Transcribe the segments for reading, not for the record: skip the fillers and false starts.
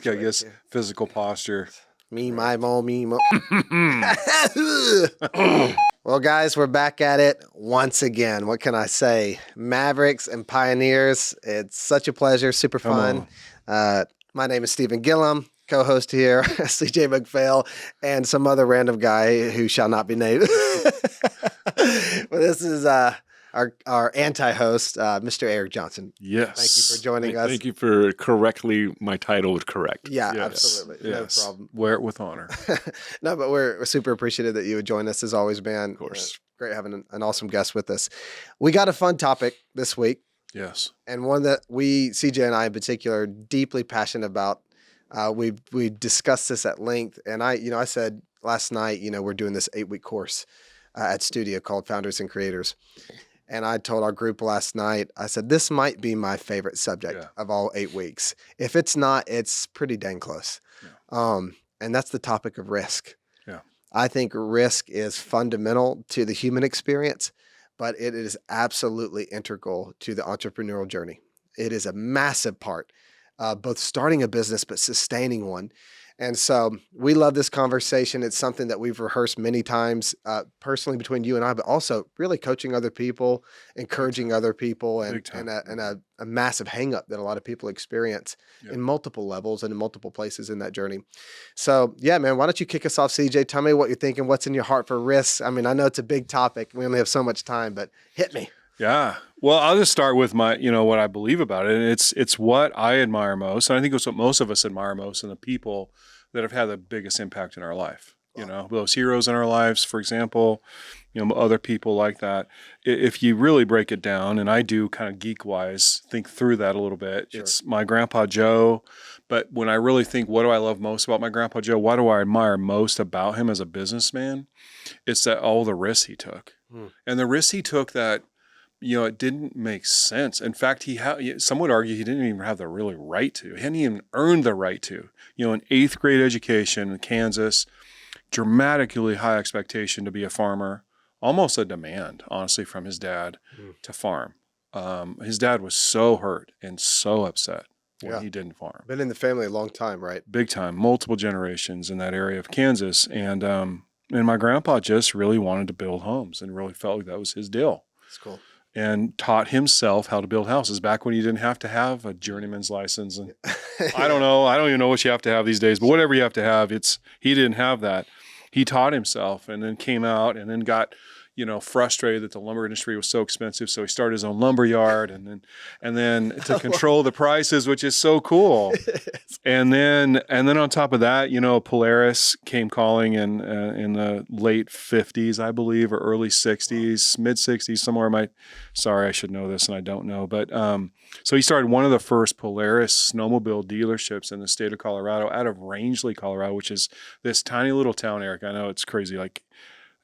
risk, I guess, physical posture. Me, my, mo, me, mo. Well, guys, we're back at it once again. What can I say? Mavericks and Pioneers. It's such a pleasure. Super fun. My name is Stephen Gillum, co-host here, CJ McPhail, and some other random guy who shall not be named. Well, this is our anti-host, Mr. Eric Johnson. Yes. Thank you for joining us. Thank you for correctly, my title was correct. Yeah, Yes. absolutely. Yes. No problem. Wear it with honor. No, but we're super appreciative that you would join us as always, man. Of course. Great having an awesome guest with us. We got a fun topic this week, Yes. and one that we, CJ and I in particular, are deeply passionate about. We discussed this at length, and I said last night, we're doing this 8-week course at Studio called Founders and Creators. And I told our group last night, I said, this might be my favorite subject of all 8 weeks. If it's not, it's pretty dang close. Yeah. And that's the topic of risk. Yeah. I think risk is fundamental to the human experience, but it is absolutely integral to the entrepreneurial journey. It is a massive part, both starting a business, but sustaining one. And so we love this conversation. It's something that we've rehearsed many times personally between you and I, but also really coaching other people, encouraging other people, and a massive hang up that a lot of people experience in multiple levels and in multiple places in that journey. So yeah, man, why don't you kick us off, CJ? Tell me what you're thinking. What's in your heart for risks? I mean, I know it's a big topic. We only have so much time, but hit me. Yeah. Well, I'll just start with my, what I believe about it. And it's what I admire most. And I think it's what most of us admire most in the people that have had the biggest impact in our life. Wow. Those heroes in our lives, for example, other people like that. If you really break it down, and I do kind of geek-wise think through that a little bit, sure. It's my Grandpa Joe. But when I really think, what do I love most about my Grandpa Joe? What do I admire most about him as a businessman? It's that all the risks he took. And the risks he took that, it didn't make sense. In fact, some would argue he didn't even have the really right to. He hadn't even earned the right to. An 8th grade education in Kansas, dramatically high expectation to be a farmer, almost a demand, honestly, from his dad to farm. His dad was so hurt and so upset when he didn't farm. Been in the family a long time, right? Big time, multiple generations in that area of Kansas. And my grandpa just really wanted to build homes and really felt like that was his deal. That's cool. And taught himself how to build houses back when you didn't have to have a journeyman's license. And I don't even know what you have to have these days, but whatever you have to have, he didn't have that. He taught himself and then came out and then got, frustrated that the lumber industry was so expensive. So he started his own lumber yard and then to control the prices, which is so cool. And then on top of that, Polaris came calling in the late 50s, I believe, or early 60s, mid 60s, somewhere. Sorry, I should know this and I don't know. But so he started one of the first Polaris snowmobile dealerships in the state of Colorado out of Rangeley, Colorado, which is this tiny little town, Eric. I know it's crazy, like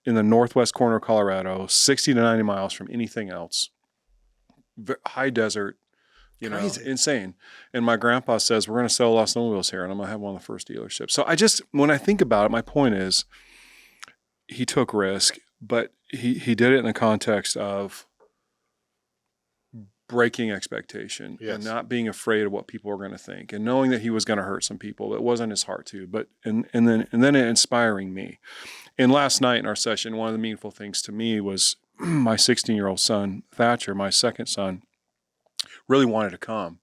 in the northwest corner of Colorado, 60 to 90 miles from anything else. High desert, Crazy. Insane. And my grandpa says, we're going to sell a lot of snowmobiles here, and I'm going to have one of the first dealerships. So when I think about it, my point is he took risk, but he did it in the context of breaking expectation and not being afraid of what people were going to think and knowing that he was going to hurt some people. It wasn't his heart to, but and then it inspiring me. And last night in our session, one of the meaningful things to me was my 16-year-old son, Thatcher, my second son, really wanted to come.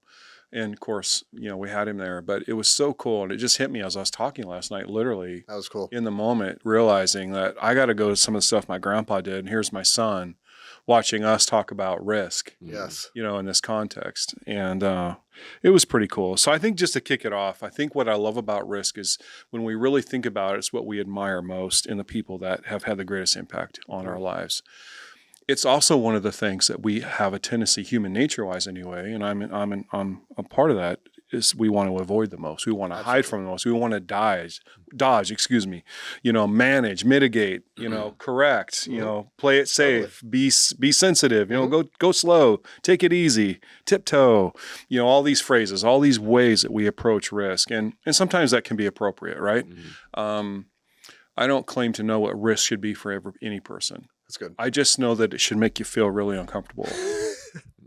And of course, we had him there, but it was so cool. And it just hit me as I was talking last night, literally. That was cool. In the moment, realizing that I got to go to some of the stuff my grandpa did. And here's my son watching us talk about risk, yes, in this context. And it was pretty cool. So I think just to kick it off, I think what I love about risk is when we really think about it, it's what we admire most in the people that have had the greatest impact on our lives. It's also one of the things that we have a tendency, human nature-wise anyway, and I'm a part of that, is we want to avoid the most. We want to hide from the most. We want to dodge, manage, mitigate, correct, play it safe, be sensitive, go slow, take it easy, tiptoe, all these phrases, all these ways that we approach risk. And sometimes that can be appropriate, right? Mm-hmm. I don't claim to know what risk should be for any person. That's good. I just know that it should make you feel really uncomfortable.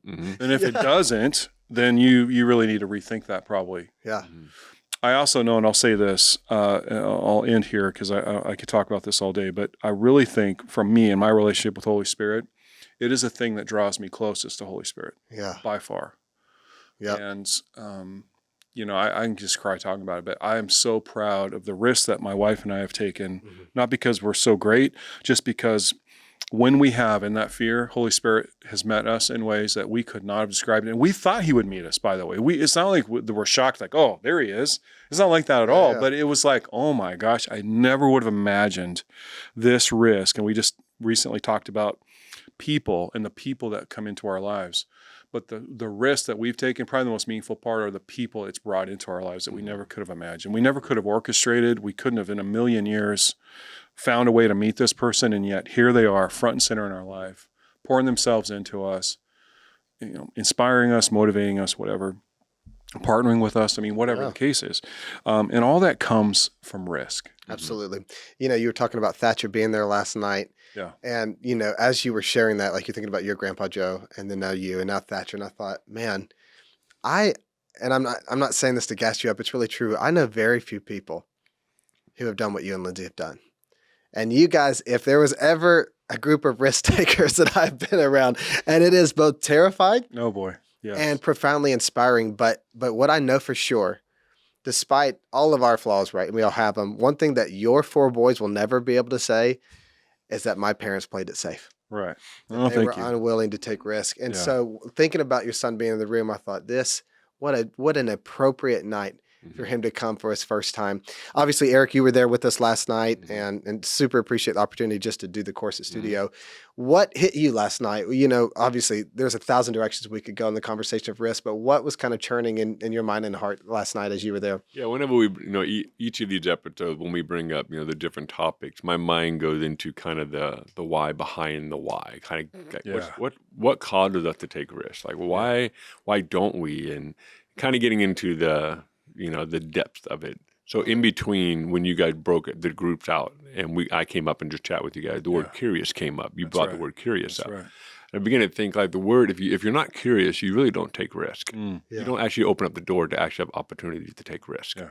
And if it doesn't, then you really need to rethink that probably. Yeah. I also know, and I'll say this, and I'll end here because I could talk about this all day, but I really think from me and my relationship with Holy Spirit, it is a thing that draws me closest to Holy Spirit Yeah. by far. Yeah. And, I can just cry talking about it, but I am so proud of the risks that my wife and I have taken, not because we're so great, just because when we have in that fear, Holy Spirit has met us in ways that we could not have described. And we thought he would meet us, by the way. It's not like we're shocked, like, oh, there he is. It's not like that at all. Yeah. But it was like, oh my gosh, I never would have imagined this risk. And we just recently talked about people and the people that come into our lives. But the risks that we've taken, probably the most meaningful part are the people it's brought into our lives that we never could have imagined. We never could have orchestrated. We couldn't have in a million years found a way to meet this person, and yet here they are, front and center in our life, pouring themselves into us, inspiring us, motivating us, whatever, partnering with us. I mean, whatever the case is, and all that comes from risk. Absolutely. You were talking about Thatcher being there last night. Yeah. And, as you were sharing that, like you're thinking about your grandpa Joe and then now you and now Thatcher. And I thought, man, I'm not saying this to gas you up. It's really true. I know very few people who have done what you and Lindsay have done. And you guys, if there was ever a group of risk takers that I've been around, and it is both terrifying Oh boy. Yes. and profoundly inspiring. But what I know for sure, despite all of our flaws, right, and we all have them, one thing that your four boys will never be able to say is that my parents played it safe. Right. That Oh, they were thank you. unwilling to take risk. And Yeah. so thinking about your son being in the room, I thought what an appropriate night for him to come for his first time. Obviously, Eric, you were there with us last night and super appreciate the opportunity just to do the course at studio. What hit you last night? Obviously there's 1,000 directions we could go in the conversation of risk, but what was kind of churning in your mind and heart last night as you were there? Yeah, whenever we, each of these episodes, when we bring up, the different topics, my mind goes into kind of the why behind the why. Kind of like, what causes us to take risks? Like why don't we? And kind of getting into the depth of it. So in between, when you guys broke the groups out, and I came up and just chat with you guys, the word curious came up. You brought the word curious up. Right. I began to think like the word, if you're not curious, you really don't take risk. Mm. Yeah. You don't actually open up the door to actually have opportunities to take risk. Yeah.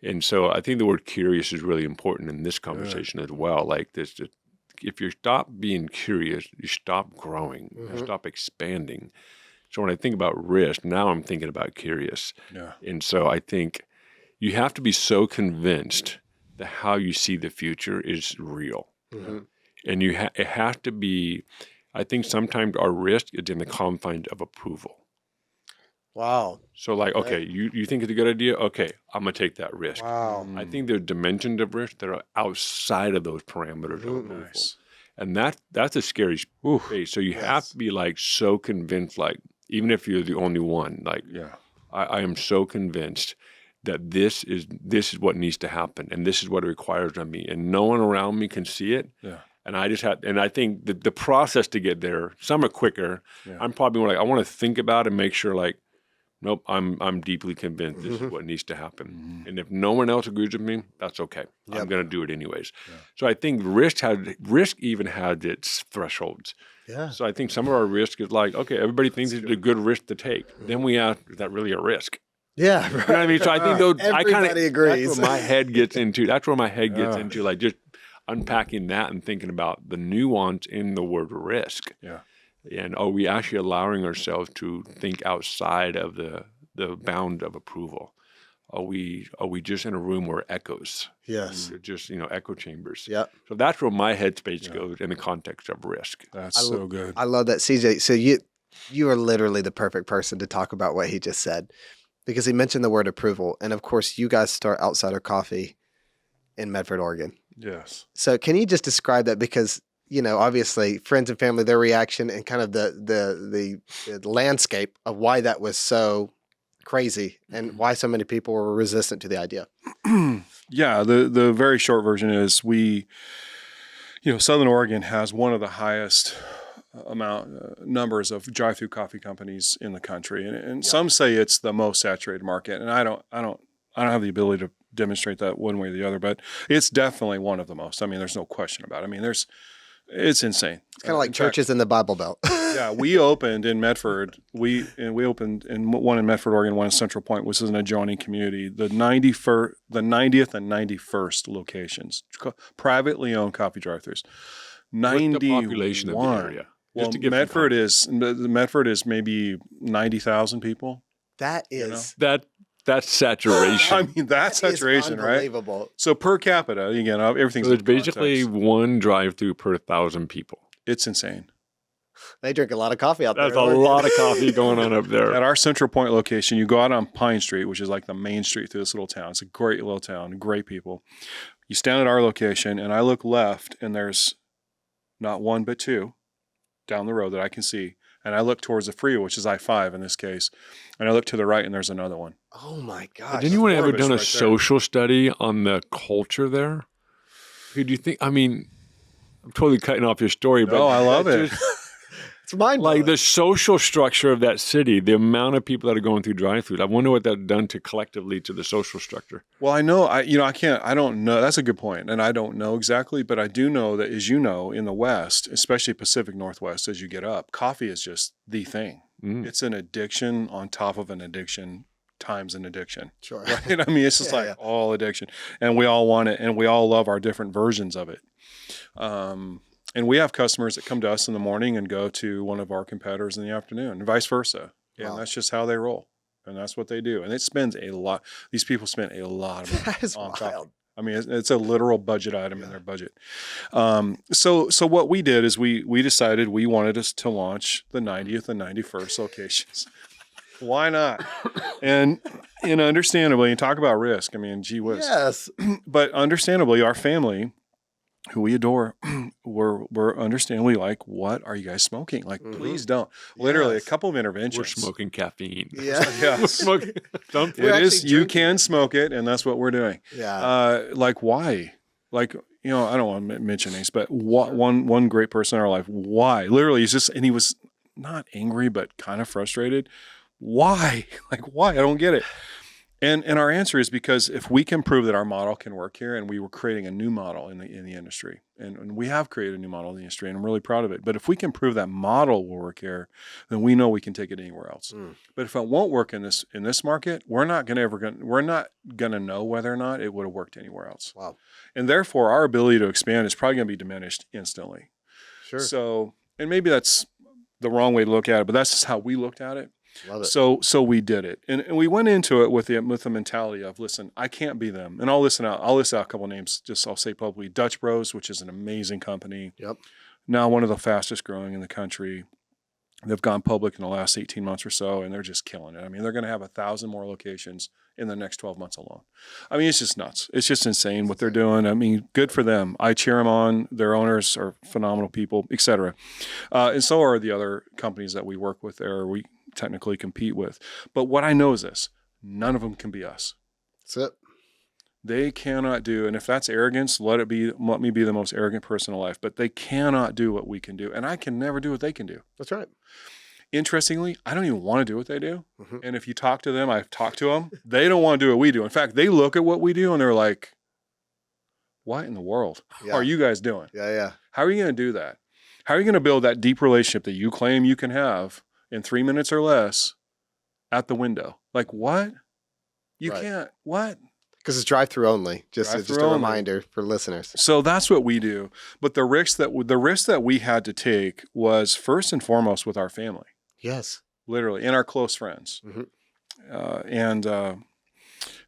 And so I think the word curious is really important in this conversation as well. Like this, if you stop being curious, you stop growing, you stop expanding. So when I think about risk, now I'm thinking about curious. Yeah. And so I think you have to be so convinced that how you see the future is real. Mm-hmm. And it has to be, I think sometimes our risk is in the confines of approval. Wow. So like, okay, you think it's a good idea? Okay, I'm going to take that risk. Wow. I think there are dimensions of risk that are outside of those parameters of approval. Nice. And that's a scary space. So you have to be like so convinced, like even if you're the only one, like I am so convinced that this is what needs to happen and this is what it requires of me. And no one around me can see it. Yeah. And I think the process to get there, some are quicker. Yeah. I'm probably more like, I want to think about it and make sure like, nope, I'm deeply convinced this is what needs to happen. Mm-hmm. And if no one else agrees with me, that's okay. Yep. I'm going to do it anyways. Yeah. So I think risk even has its thresholds. Yeah. So I think some of our risk is like, okay, everybody thinks it's a good risk to take. Mm-hmm. Then we ask, is that really a risk? Yeah. Right. You know what I mean? So I think those, everybody agrees. That's where my head gets into. That's where my head gets into, like just unpacking that and thinking about the nuance in the word risk. Yeah. And are we actually allowing ourselves to think outside of the bound of approval? Are we just in a room where echoes? Yes. Just, echo chambers. Yeah. So that's where my headspace goes in the context of risk. That's so good. I love that, CJ. So you are literally the perfect person to talk about what he just said, because he mentioned the word approval. And of course, you guys start Outsider Coffee in Medford, Oregon. Yes. So can you just describe that? Because obviously friends and family, their reaction and kind of the landscape of why that was so crazy and why so many people were resistant to the idea. Yeah. The very short version is Southern Oregon has one of the highest numbers of drive-through coffee companies in the country. And some say it's the most saturated market. And I don't have the ability to demonstrate that one way or the other, but it's definitely one of the most. I mean, there's no question about it. I mean, there's It's insane. It's kind of like churches in the Bible Belt. Yeah, we opened in Medford. We opened in one in Medford, Oregon, one in Central Point, which is an adjoining community. The 90th and 91st locations, privately owned coffee drive-thrus. 91. What's the population of the area? Well, Medford is maybe 90,000 people. That is That's saturation. I mean, that's saturation, right? Unbelievable. So per capita, again, everything's So it's in basically context. one drive-through per 1,000 people. It's insane. They drink a lot of coffee out there. That's a lot of coffee going on up there. At our Central Point location, you go out on Pine Street, which is like the main street through this little town. It's a great little town, great people. You stand at our location, and I look left, and there's not one but two down the road that I can see. And I look towards the freeway, which is I-5 in this case. And I look to the right, and there's another one. Oh, my gosh. Has anyone ever Orbis done a right there. social study on the culture there? Who do you think? I mean, I'm totally cutting off your story, but No, I love it. It's mind Like the social structure of that city, the amount of people that are going through drive-through. I wonder what that's done to collectively to the social structure. Well, I know, I don't know. That's a good point. And I don't know exactly, but I do know that, as you know, in the West, especially Pacific Northwest, as you get up, coffee is just the thing. It's an addiction on top of an addiction times an addiction. Sure. Right? I mean, it's just all addiction. And we all want it, and we all love our different versions of it. And we have customers that come to us in the morning and go to one of our competitors in the afternoon, and vice versa. Wow. And that's just how they roll. And that's what they do. And it spends a lot. These people spend a lot of money That is on wild. coffee. I mean, it's a literal budget item in their budget. So what we did is we decided we wanted us to launch the 90th and 91st locations. Why not? And understandably, and talk about risk. I mean, gee whiz. Yes. But understandably, our family, who we adore, we're understandably like, what are you guys smoking? Like, please don't. Literally, Yes. a couple of interventions. We're smoking caffeine. Yeah. Yes. Smoking. Don't It is. actually You drinking can smoke it, and that's what we're doing. Yeah. Like, why? Like, I don't want to mention names, but one great person in our life. Why? Literally, he was not angry, but kind of frustrated. Why? Like, why? I don't get it. And our answer is because if we can prove that our model can work here, and we were creating a new model in the industry, and we have created a new model in the industry, and I'm really proud of it. But if we can prove that model will work here, then we know we can take it anywhere else. But if it won't work in this market, we're not gonna know whether or not it would have worked anywhere else. Wow. And therefore, our ability to expand is probably going to be diminished instantly. Sure. So, and maybe that's the wrong way to look at it, but that's just how we looked at it. Love it. So we did it, and we went into it with the mentality of, listen, I can't be them, and I'll list out a couple of names. I'll say publicly, Dutch Bros, which is an amazing company. Yep. Now one of the fastest growing in the country. They've gone public in the last 18 months or so, and they're just killing it. I mean, they're going to have 1,000 more locations in the next 12 months alone. I mean, it's just nuts. It's just insane what they're doing. I mean, good for them. I cheer them on. Their owners are phenomenal people, et cetera. And so are the other companies that we work with there, we technically compete with. But what I know is this: none of them can be us. That's it. They cannot do, and if that's arrogance, let me be the most arrogant person alive. But they cannot do what we can do, and I can never do what they can do. That's right. Interestingly, I don't even want to do what they do. And if you talk to them, I've talked to them, they don't want to do what we do. In fact, they look at what we do and they're like, what in the world are you guys doing? Yeah. How are you going to do that? How are you going to build that deep relationship that you claim you can have in 3 minutes or less at the window? Like, what? You can't, what? Because it's drive-through only. Just a reminder for listeners. So that's what we do. But the risk that we had to take was first and foremost with our family. Yes. Literally, and our close friends. And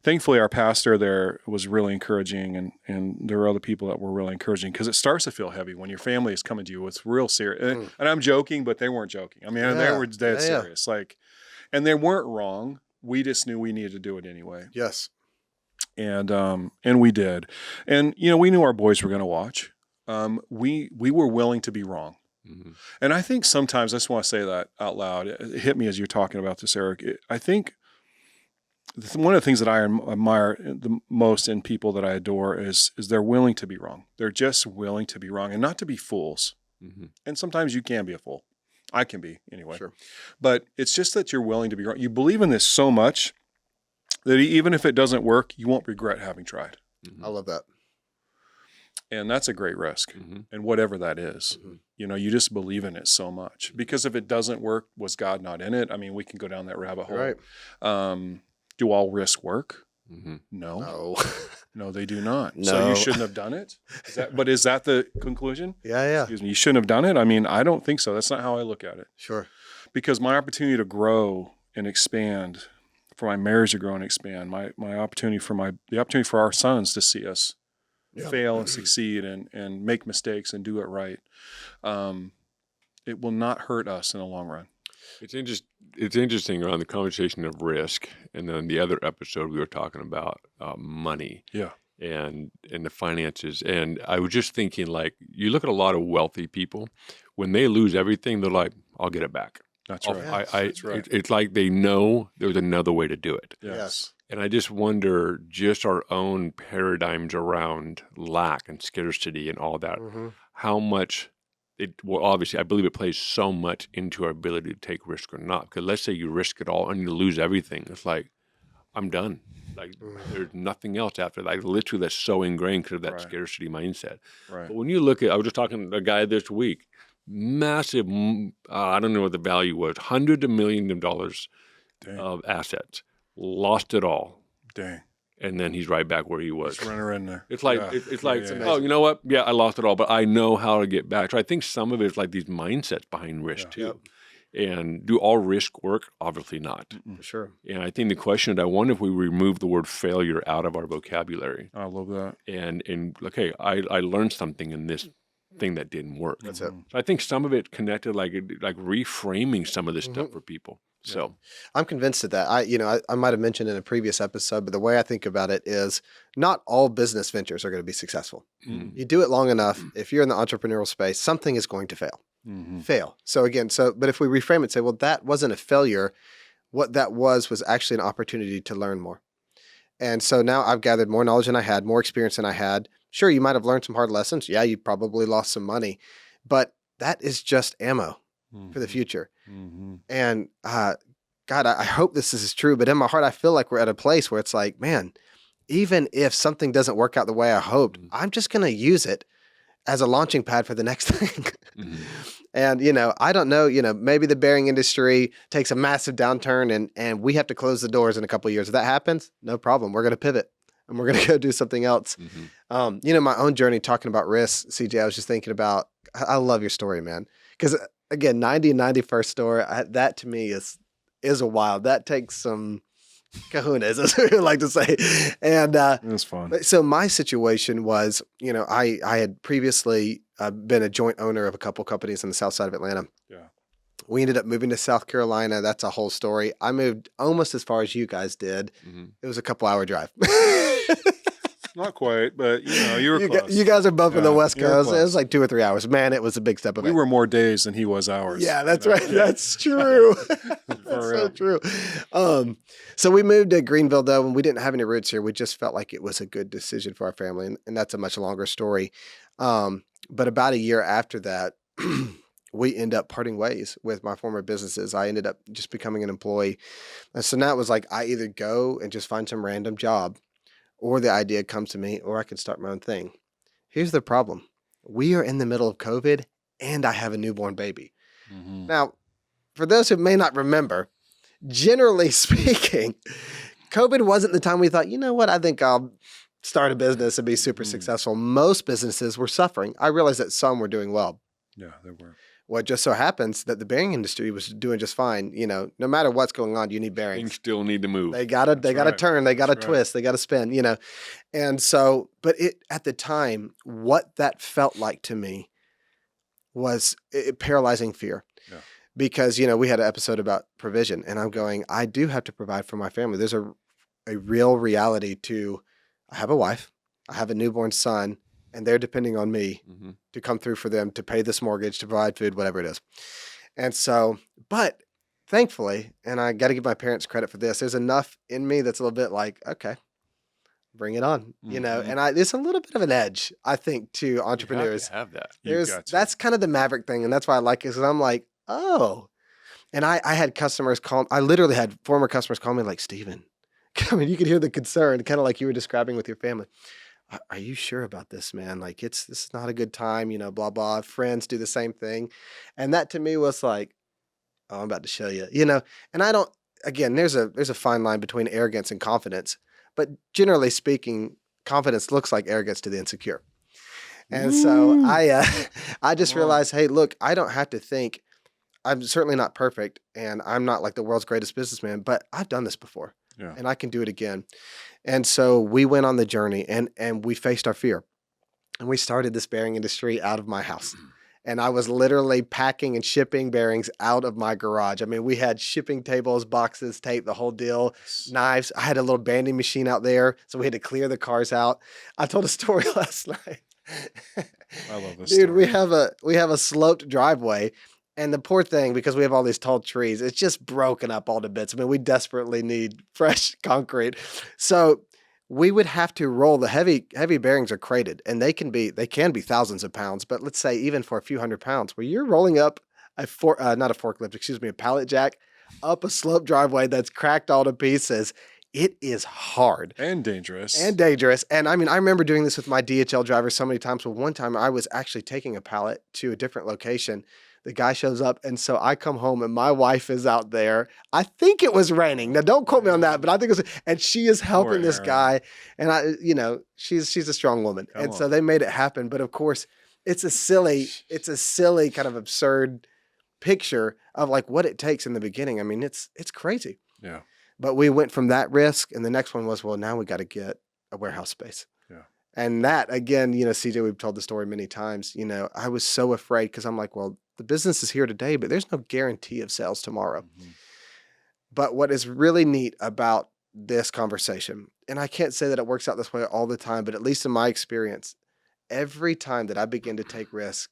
thankfully, our pastor there was really encouraging, and there were other people that were really encouraging, because it starts to feel heavy when your family is coming to you with real serious. And I'm joking, but they weren't joking. I mean, they were dead serious. Like, and they weren't wrong. We just knew we needed to do it anyway. Yes. And we did. And we knew our boys were going to watch. We were willing to be wrong. And I think sometimes, I just want to say that out loud. It hit me as you're talking about this, Eric. I think one of the things that I admire the most in people that I adore is they're willing to be wrong. They're just willing to be wrong and not to be fools. And sometimes you can be a fool. I can be anyway. Sure. But it's just that you're willing to be wrong. You believe in this so much that even if it doesn't work, you won't regret having tried. I love that. And that's a great risk. Mhm. And whatever that is, Mhm. you know, you just believe in it so much. Because if it doesn't work, was God not in it? I mean, we can go down that rabbit hole. Right. Do all risk work? Mhm. No. No. No, they do not. No. So you shouldn't have done it? But is that the conclusion? Yeah. Excuse me. You shouldn't have done it? I mean, I don't think so. That's not how I look at it. Sure. Because my opportunity to grow and expand, for my marriage to grow and expand, my opportunity the opportunity for our sons to see us fail and succeed and make mistakes and do it right, it will not hurt us in the long run. It's interesting around the conversation of risk, and then the other episode we were talking about money. Yeah. And the finances. And I was just thinking, like, you look at a lot of wealthy people, when they lose everything, they're like, I'll get it back. That's right. That's right. It's like they know there's another way to do it. Yes. And I just wonder, just our own paradigms around lack and scarcity and all that, how much well, obviously, I believe it plays so much into our ability to take risk or not. Because let's say you risk it all and you lose everything. It's like, I'm done. Like, there's nothing else after that. Like, literally, that's so ingrained because of that scarcity mindset. Right. But when you look at, I was just talking to a guy this week, massive, I don't know what the value was, hundreds of millions of dollars of assets, lost it all. Dang. And then he's right back where he was. Just running in there. It's like, oh, you know what? Yeah, I lost it all, but I know how to get back. So I think some of it is like these mindsets behind risk too. And do all risk work? Obviously not. For sure. And I think the question is, I wonder if we remove the word failure out of our vocabulary. I love that. And okay, I learned something in this thing that didn't work. That's it. So I think some of it connected, like reframing some of this stuff for people. So I'm convinced of that. I might have mentioned in a previous episode, but the way I think about it is not all business ventures are going to be successful. You do it long enough, if you're in the entrepreneurial space, something is going to fail. So but if we reframe it, say, well, that wasn't a failure. What that was actually an opportunity to learn more. And so now I've gathered more knowledge than I had, more experience than I had. Sure, you might have learned some hard lessons. Yeah, you probably lost some money, but that is just ammo for the future. And God, I hope this is true, but in my heart, I feel like we're at a place where it's like, man, even if something doesn't work out the way I hoped, I'm just going to use it as a launching pad for the next thing. And, I don't know, maybe the bearing industry takes a massive downturn and we have to close the doors in a couple of years. If that happens, no problem. We're going to pivot and we're going to go do something else. My own journey talking about risk, CJ, I was just thinking about, I love your story, man. Because again, 90 and 91st store, that to me is a wild. That takes some kahunas, as we like to say. And it's fun. So my situation was, I had previously been a joint owner of a couple companies on the south side of Atlanta. Yeah. We ended up moving to South Carolina. That's a whole story. I moved almost as far as you guys did. It was a couple-hour drive. Not quite, but you were close. You guys are bumping the West you were Coast. It close. was like 2 or 3 hours. Man, it was a big step of We it. were more days than he was hours. Yeah, that's right. That's true. That's so true. So we moved to Greenville, though, and we didn't have any roots here. We just felt like it was a good decision for our family, and that's a much longer story. But about a year after that, we end up parting ways with my former businesses. I ended up just becoming an employee. And so now it was like I either go and just find some random job, or the idea comes to me, or I can start my own thing. Here's the problem. We are in the middle of COVID, and I have a newborn baby. Now, for those who may not remember, generally speaking, COVID wasn't the time we thought, you know what, I think I'll start a business and be super successful. Most businesses were suffering. I realized that some were doing well. Yeah, they were. Well, it just so happens that the bearing industry was doing just fine. No matter what's going on, you need bearings. things still need to move. They gotta turn, they gotta twist, they gotta spin, And so, but at the time, what that felt like to me was paralyzing fear. Yeah. Because, we had an episode about provision, and I'm going, I do have to provide for my family. There's a real reality to, I have a wife, I have a newborn son, and they're depending on me to come through for them, to pay this mortgage, to provide food, whatever it is. And so, but thankfully, and I got to give my parents credit for this, there's enough in me that's a little bit like, okay, bring it on, and there's a little bit of an edge, I think, to entrepreneurs. You have to have that. That's kind of the Maverick thing. And that's why I like it, because I'm like, oh, and I had customers I literally had former customers call me like, Steven, I mean, you could hear the concern, kind of like you were describing with your family. Are you sure about this, man? Like, this is not a good time, blah, blah. Friends do the same thing. And that to me was like, oh, I'm about to show you, and I don't, again, there's a fine line between arrogance and confidence, but generally speaking, confidence looks like arrogance to the insecure. And so Woo! I just Come on. realized, hey, look, I don't have to think. I'm certainly not perfect, and I'm not like the world's greatest businessman, but I've done this before, Yeah. and I can do it again. And so we went on the journey, and we faced our fear, and we started this bearing industry out of my house. And I was literally packing and shipping bearings out of my garage. I mean, we had shipping tables, boxes, tape, the whole deal, knives. I had a little banding machine out there, so we had to clear the cars out. I told a story last night. I love this Dude, story. we have a sloped driveway, and the poor thing, because we have all these tall trees, it's just broken up all to bits. I mean, we desperately need fresh concrete. So we would have to roll the heavy bearings are crated, and they can be thousands of pounds, but let's say even for a few hundred pounds, where you're rolling up not a forklift, excuse me, a pallet jack up a sloped driveway that's cracked all to pieces. It is hard And dangerous. and dangerous. And I mean, I remember doing this with my DHL driver so many times. But one time I was actually taking a pallet to a different location. The guy shows up, and so I come home, and my wife is out there. I think it was raining. Now, don't quote me on that, but I think it was, and she is helping this Erin. guy. And she's a strong woman. Come And so on. they made it happen. But of course, it's a silly kind of absurd picture of like what it takes in the beginning. I mean, it's crazy. Yeah. But we went from that risk, and the next one was, well, now we got to get a warehouse space. Yeah. And that, again, CJ, we've told the story many times, I was so afraid because I'm like, well, the business is here today, but there's no guarantee of sales tomorrow. Mhm. But what is really neat about this conversation, and I can't say that it works out this way all the time, but at least in my experience, every time that I begin to take risks,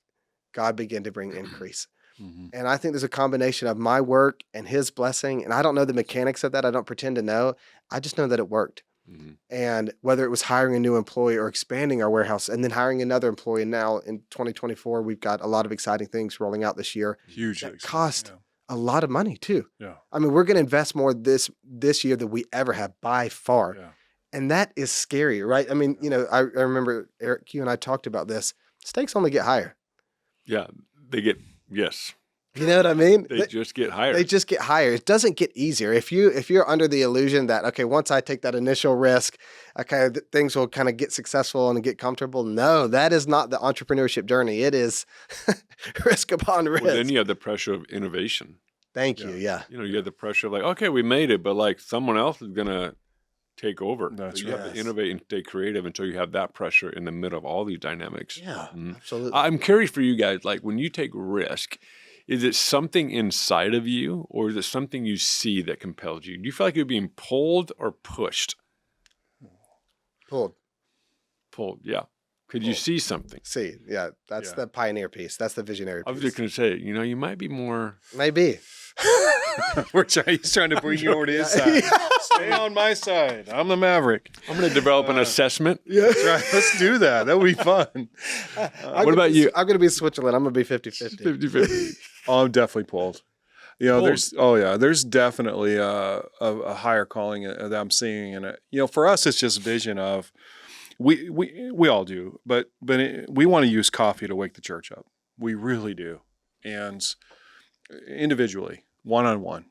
God began to bring increase. Mhm. And I think there's a combination of my work and his blessing. And I don't know the mechanics of that. I don't pretend to know. I just know that it worked. Mhm. And whether it was hiring a new employee or expanding our warehouse and then hiring another employee. And now in 2024, we've got a lot of exciting things rolling out this year. Huge. That cost a lot of money too. Yeah. I mean, we're going to invest more this year than we ever have by far. Yeah. And that is scary, right? I mean, I remember, Eric, you and I talked about this. Stakes only get higher. Yeah, they get, yes, You know what I mean? they just get higher. They just get higher. It doesn't get easier. If you're under the illusion that, okay, once I take that initial risk, okay, things will kind of get successful and get comfortable. No, that is not the entrepreneurship journey. It is risk upon risk. Well, then you have the pressure of innovation. Thank you. Yeah. You have the pressure of like, okay, we made it, but like someone else is going to take over. That's So you have right. to innovate and stay creative until you have that pressure in the middle of all these dynamics. Yeah, Mhm. absolutely. I'm curious for you guys, like when you take risk, is it something inside of you or is it something you see that compels you? Do you feel like you're being pulled or pushed? Pulled. Pulled, yeah. Could you see something? See, yeah, that's Yeah. the pioneer piece. That's the visionary I was piece. just going to say, you might be more. Maybe. He's trying to bring you over to his side. Stay on my side. I'm the Maverick. I'm going to develop an assessment. Yeah. That's right. Let's do that. That would be fun. What about you? I'm going to be Switzerland. I'm going to be 50-50. 50-50. Oh, I'm definitely pulled. Pulled. There's definitely a higher calling that I'm seeing, and for us, it's just vision of we all do, but we want to use coffee to wake the church up. We really do, and individually, one-on-one,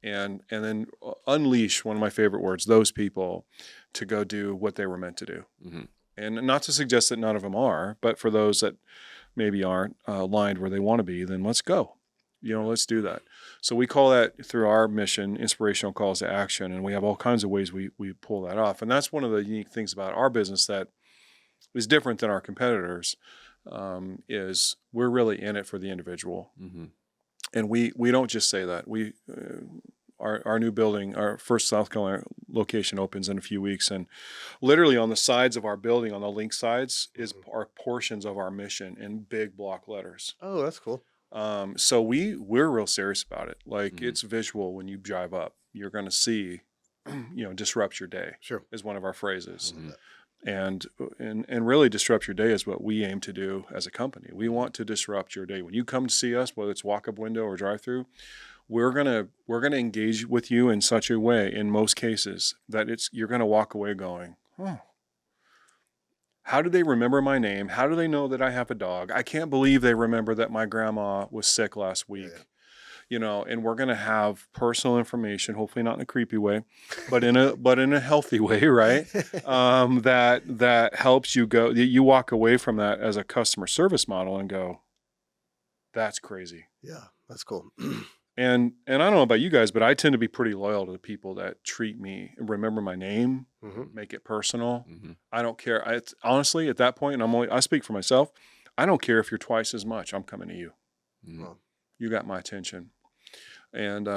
and then unleash, one of my favorite words, those people to go do what they were meant to do. Mm-hmm. And not to suggest that none of them are, but for those that maybe aren't aligned where they want to be, then let's go. Let's do that. So we call that, through our mission, inspirational calls to action, and we have all kinds of ways we pull that off. And that's one of the unique things about our business that is different than our competitors, is we're really in it for the individual. Mm-hmm. And we don't just say that. We our new building, our first South Carolina location, opens in a few weeks, and literally on the sides of our building, on the link sides, are portions of our mission in big block letters. Oh, that's cool. So we're real serious about it. Like, Mhm. it's visual. When you drive up, you're going to see, disrupt your day. Sure. Is one of our phrases. Mhm. And really disrupt your day is what we aim to do as a company. We want to disrupt your day. When you come to see us, whether it's walk-up window or drive-through, we're gonna engage with you in such a way, in most cases, that you're gonna walk away going, oh, How do they remember my name? How do they know that I have a dog? I can't believe they remember that my grandma was sick last week. Yeah. You know, and we're going to have personal information, hopefully not in a creepy way, but in a healthy way, right? That helps you go. You walk away from that as a customer service model and go, that's crazy. Yeah, that's cool. And I don't know about you guys, but I tend to be pretty loyal to the people that treat me, remember my name, make it personal. I don't care. Honestly, at that point, and I speak for myself, I don't care if you're twice as much. I'm coming to you. Well, You got my attention. And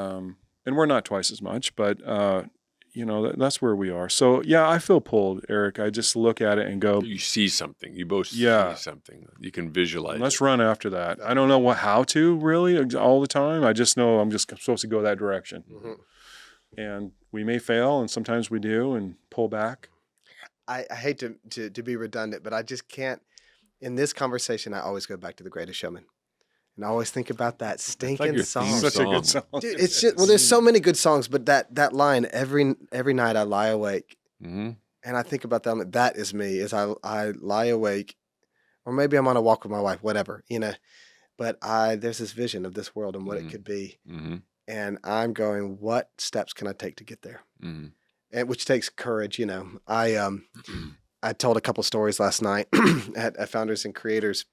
we're not twice as much, but you know, that's where we are. So yeah, I feel pulled, Eric. I just look at it and go, You see something. You both see something. You can visualize let's it. run after that. I don't know how to really all the time. I just know I'm just supposed to go that direction. And we may fail, and sometimes we do, and pull back. I hate to be redundant, but I just can't. In this conversation, I always go back to The Greatest Showman. And I always think about that stinking your song. theme Such a good song. Dude, it's just, well, there's so many good songs, but that line, every night I lie awake, and I think about that. I'm like, that is me. Is I lie awake, or maybe I'm on a walk with my wife, whatever, you know. But there's this vision of this world and what it could be, and I'm going, what steps can I take to get there? And which takes courage, you know. I told a couple stories last night at Founders and Creators.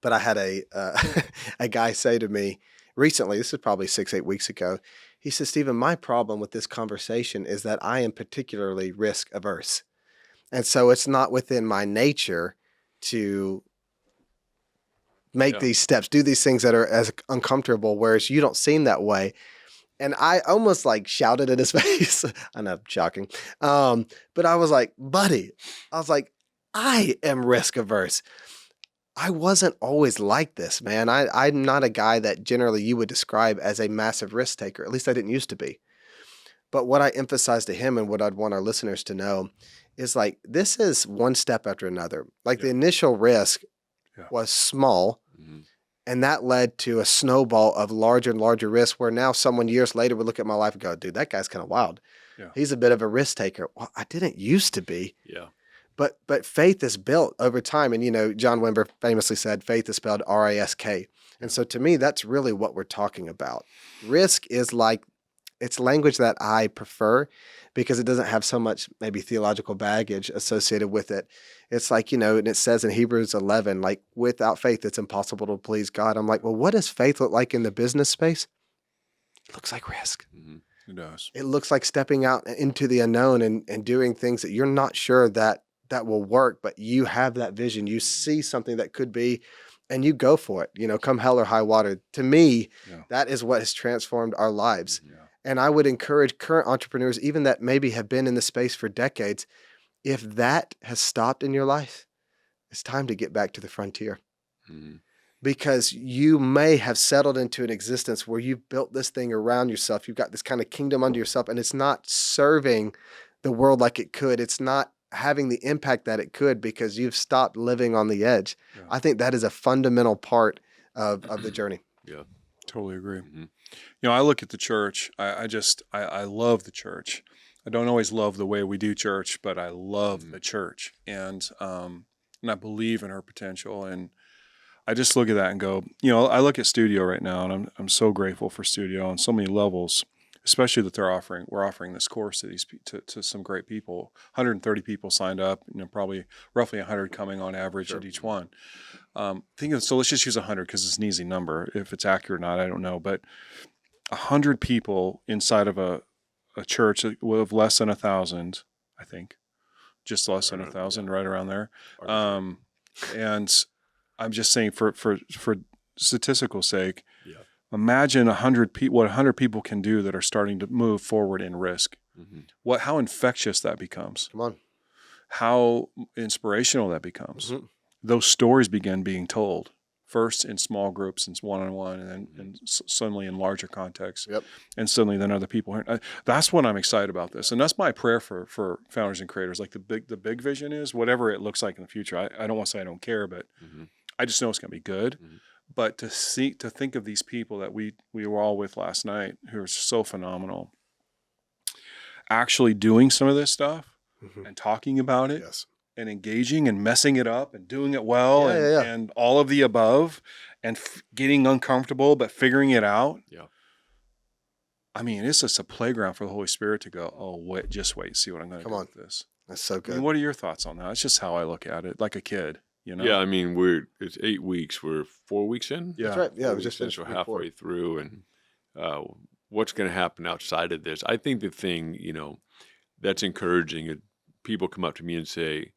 But I had a guy say to me recently, this is probably 6-8 weeks ago, he says, Stephen, my problem with this conversation is that I am particularly risk averse. And so it's not within my nature to make these steps, do these things that are as uncomfortable, whereas you don't seem that way. And I almost like shouted in his face. I know, shocking. But I was like, buddy, I am risk averse. I wasn't always like this, man. I'm not a guy that generally you would describe as a massive risk taker. At least I didn't used to be. But what I emphasized to him and what I'd want our listeners to know is like, this is one step after another. Like the initial risk was small, and that led to a snowball of larger and larger risks where now someone years later would look at my life and go, dude, that guy's kind of wild. Yeah. He's a bit of a risk taker. Well, I didn't used to be. Yeah. But faith is built over time. And, you know, John Wimber famously said, faith is spelled R-I-S-K. And so to me, that's really what we're talking about. Risk is like, it's language that I prefer because it doesn't have so much maybe theological baggage associated with it. It's like, you know, and it says in Hebrews 11, like without faith, it's impossible to please God. I'm like, well, what does faith look like in the business space? It looks like risk. It does. It looks like stepping out into the unknown and doing things that you're not sure that will work, but you have that vision. You see something that could be, and you go for it, you know, come hell or high water. To me, that is what has transformed our lives. And I would encourage current entrepreneurs, even that maybe have been in the space for decades, if that has stopped in your life, it's time to get back to the frontier. Because you may have settled into an existence where you've built this thing around yourself. You've got this kind of kingdom under yourself, and it's not serving the world like it could. It's not having the impact that it could because you've stopped living on the edge. I think that is a fundamental part of the journey. Yeah, totally agree. You know, I look at the church. I love the church. I don't always love the way we do church, but I love the church, and I believe in her potential. And I just look at that and go, you know, I look at Studio right now, and I'm so grateful for Studio on so many levels. Especially that we're offering this course to some great people. 130 people signed up, you know, probably roughly 100 coming on average at each one. So let's just use 100 because it's an easy number. If it's accurate or not, I don't know. But 100 people inside of a church with less than 1,000, I think, just less than 1,000, right around there. And I'm just saying for statistical sake. Imagine 100 people, what 100 people can do that are starting to move forward in risk. How infectious that becomes. Come on. How inspirational that becomes. Those stories begin being told first in small groups and one-on-one, and then suddenly in larger contexts. And suddenly then other people. That's what I'm excited about this. And that's my prayer for founders and creators. Like the big vision is whatever it looks like in the future. I don't want to say I don't care, but I just know it's going to be good. But to think of these people that we were all with last night, who are so phenomenal, actually doing some of this stuff and talking about it and engaging and messing it up and doing it well and all of the above and getting uncomfortable, but figuring it out. Yeah. I mean, it's just a playground for the Holy Spirit to go, oh, wait, just wait, see what I'm going to do with this. That's so good. I mean, what are your thoughts on that? It's just how I look at it, like a kid, you know? Yeah, I mean, it's 8 weeks. We're 4 weeks in. That's right. Yeah, we just finished. We're halfway through, and what's going to happen outside of this? I think the thing, that's encouraging is people come up to me and say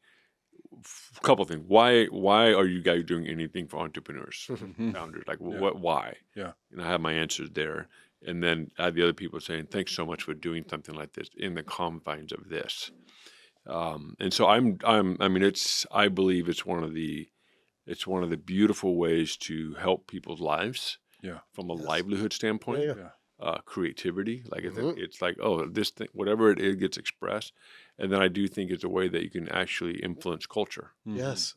a couple of things. Why are you guys doing anything for entrepreneurs, founders? Like, what? Why? Yeah. And I have my answers there. And then I have the other people saying, thanks so much for doing something like this in the confines of this. And so I believe it's one of the beautiful ways to help people's lives. Yeah. From a livelihood standpoint. Yeah. Creativity, like it's like, oh, this thing, whatever it is, gets expressed. And then I do think it's a way that you can actually influence culture. Yes.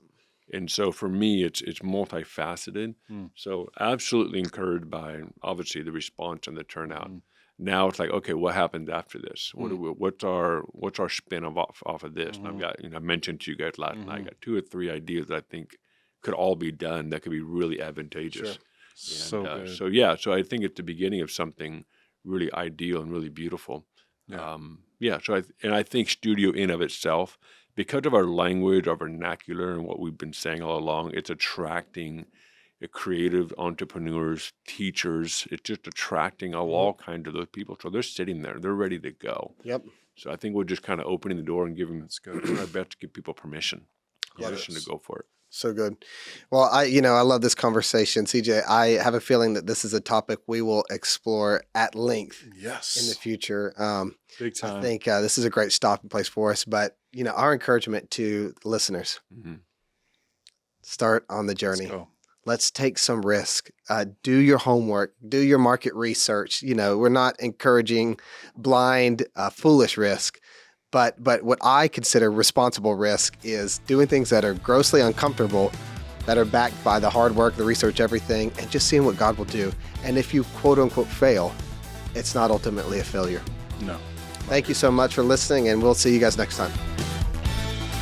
And so for me, it's multifaceted. So absolutely encouraged by obviously the response and the turnout. Now it's like, okay, what happens after this? What's our spin off of this? And I've got, I mentioned to you guys last night, I got 2 or 3 ideas that I think could all be done that could be really advantageous. Sure. So good. So I think it's the beginning of something really ideal and really beautiful. Yeah. I think studio in of itself, because of our language, our vernacular, and what we've been saying all along, it's attracting creative entrepreneurs, teachers. It's just attracting all kinds of those people. So they're sitting there, they're ready to go. Yep. So I think we're just kind of opening the door and giving our best to give people permission to go for it. So good. Well, I love this conversation, CJ. I have a feeling that this is a topic we will explore at length in the future. Big time. I think this is a great stopping place for us. But, our encouragement to the listeners, start on the journey. Let's take some risk. Do your homework. Do your market research. We're not encouraging blind, foolish risk. But what I consider responsible risk is doing things that are grossly uncomfortable, that are backed by the hard work, the research, everything, and just seeing what God will do. And if you quote unquote fail, it's not ultimately a failure. No. Thank you so much for listening, and we'll see you guys next time.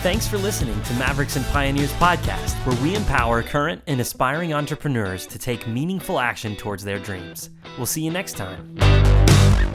Thanks for listening to Mavericks and Pioneers podcast, where we empower current and aspiring entrepreneurs to take meaningful action towards their dreams. We'll see you next time.